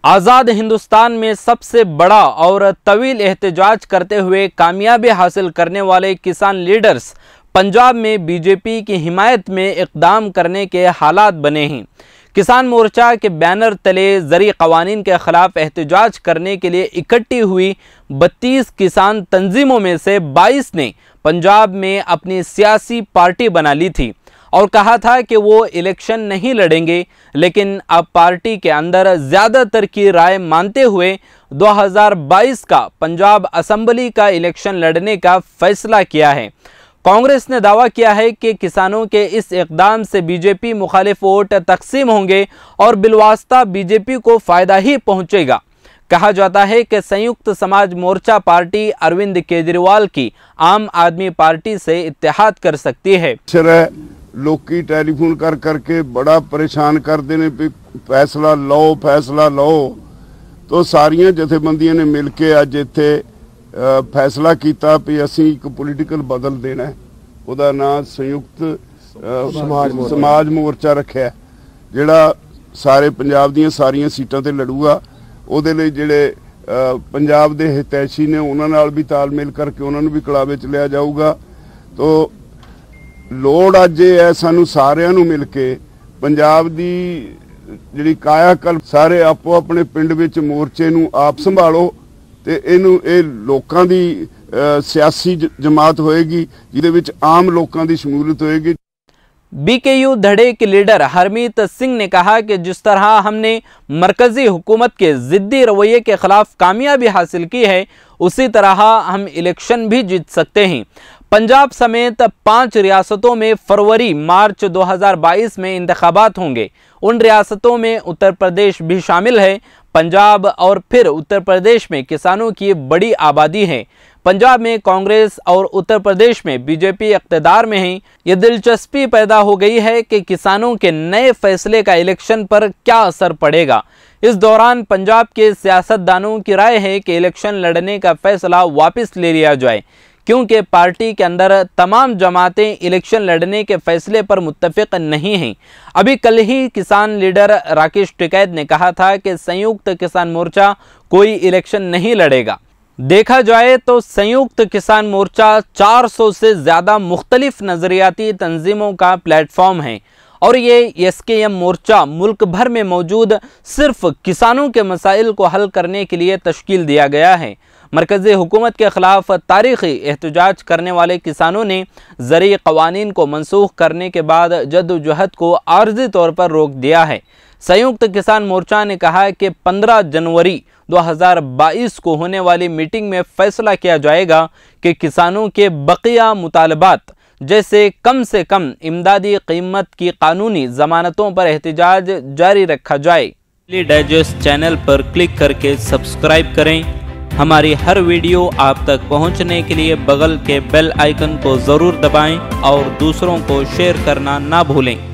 आज़ाद हिंदुस्तान में सबसे बड़ा और तवील एहतजाज करते हुए कामयाबी हासिल करने वाले किसान लीडर्स पंजाब में बीजेपी की हिमायत में इक़दाम करने के हालात बने हैं। किसान मोर्चा के बैनर तले ज़री क़वानीन के ख़िलाफ़ एहतजाज करने के लिए इकट्ठी हुई 32 किसान तंजीमों में से 22 ने पंजाब में अपनी सियासी पार्टी बना ली थी और कहा था कि वो इलेक्शन नहीं लड़ेंगे, लेकिन अब पार्टी के अंदर ज़्यादातर की राय मानते हुए 2022 का पंजाब असम्बली का इलेक्शन लड़ने का फैसला किया है। कांग्रेस ने दावा किया है कि किसानों के इस इक़दाम से बीजेपी मुखालिफ वोट तकसीम होंगे और बिलवास्ता बीजेपी को फ़ायदा ही पहुंचेगा। कहा जाता है कि संयुक्त समाज मोर्चा पार्टी अरविंद केजरीवाल की आम आदमी पार्टी से इत्तेहाद कर सकती है। लोकी टेलीफोन कर करके बड़ा परेशान करते हैं भी फैसला लो, तो सारिया जथेबंदियों ने मिल के अज इत्थे फैसला किया भी असी एक पोलीटिकल बदल देना है। उहदा नाम संयुक्त समाज मोर्चा रखा, जिहड़ा सारे पंजाब दीयां सारियां सीटां ते लड़ूगा। उहदे लई जिहड़े पंजाब दे हितैषी ने उन्हां नाल भी तालमेल करके उन्हां नूं भी कलावे च लिया जाऊगा। तो लोड़ अज है सानू सारिਆਂ ਨੂੰ मिल के पंजाब दी जिहड़ी कायाकल्प सारे आपो अपने पिंड विच मोर्चे नूं आप संभालो ते इहनूं इह लोकां दी सियासी जमात होएगी जिहदे विच आम लोकां दी शमूलियत होएगी। बीकेयू धड़े के लीडर हरमीत सिंह ने कहा कि जिस तरह हमने मरकजी हुकूमत के ज़िद्दी रवैये के खिलाफ कामयाबी हासिल की है, उसी तरह हम इलेक्शन भी जीत सकते हैं। पंजाब समेत 5 रियासतों में फरवरी-मार्च 2022 में इंतखाबात होंगे। उन रियासतों में उत्तर प्रदेश भी शामिल है। पंजाब और फिर उत्तर प्रदेश में किसानों की बड़ी आबादी है। पंजाब में कांग्रेस और उत्तर प्रदेश में बीजेपी इक़्तिदार में है। ये दिलचस्पी पैदा हो गई है कि किसानों के नए फैसले का इलेक्शन पर क्या असर पड़ेगा। इस दौरान पंजाब के सियासतदानों की राय है कि इलेक्शन लड़ने का फैसला वापस ले लिया जाए, क्योंकि पार्टी के अंदर तमाम जमातें इलेक्शन लड़ने के फैसले पर मुत्तफिक नहीं हैं। अभी कल ही किसान लीडर राकेश टिकैत ने कहा था कि संयुक्त किसान मोर्चा कोई इलेक्शन नहीं लड़ेगा। देखा जाए तो संयुक्त किसान मोर्चा 400 से ज़्यादा मुख्तलिफ नज़रियाती तंजीमों का प्लेटफॉर्म है और ये एसकेएम मोर्चा मुल्क भर में मौजूद सिर्फ किसानों के मसाइल को हल करने के लिए तश्कील दिया गया है। मरकज़ी हुकूमत के ख़िलाफ़ तारीख़ी एहतजाज करने वाले किसानों ने ज़री क़वानीन को मनसूख करने के बाद जद्दोजहद को आर्जी तौर पर रोक दिया है। संयुक्त किसान मोर्चा ने कहा कि 15 जनवरी 2022 को होने वाली मीटिंग में फ़ैसला किया जाएगा कि किसानों के बकिया मुतालबात जैसे कम से कम इमदादी कीमत की कानूनी ज़मानतों पर एहतजाज जारी रखा जाए। डेली डाइजेस्ट चैनल पर क्लिक करके सब्सक्राइब करें। हमारी हर वीडियो आप तक पहुंचने के लिए बगल के बेल आइकन को ज़रूर दबाएं और दूसरों को शेयर करना ना भूलें।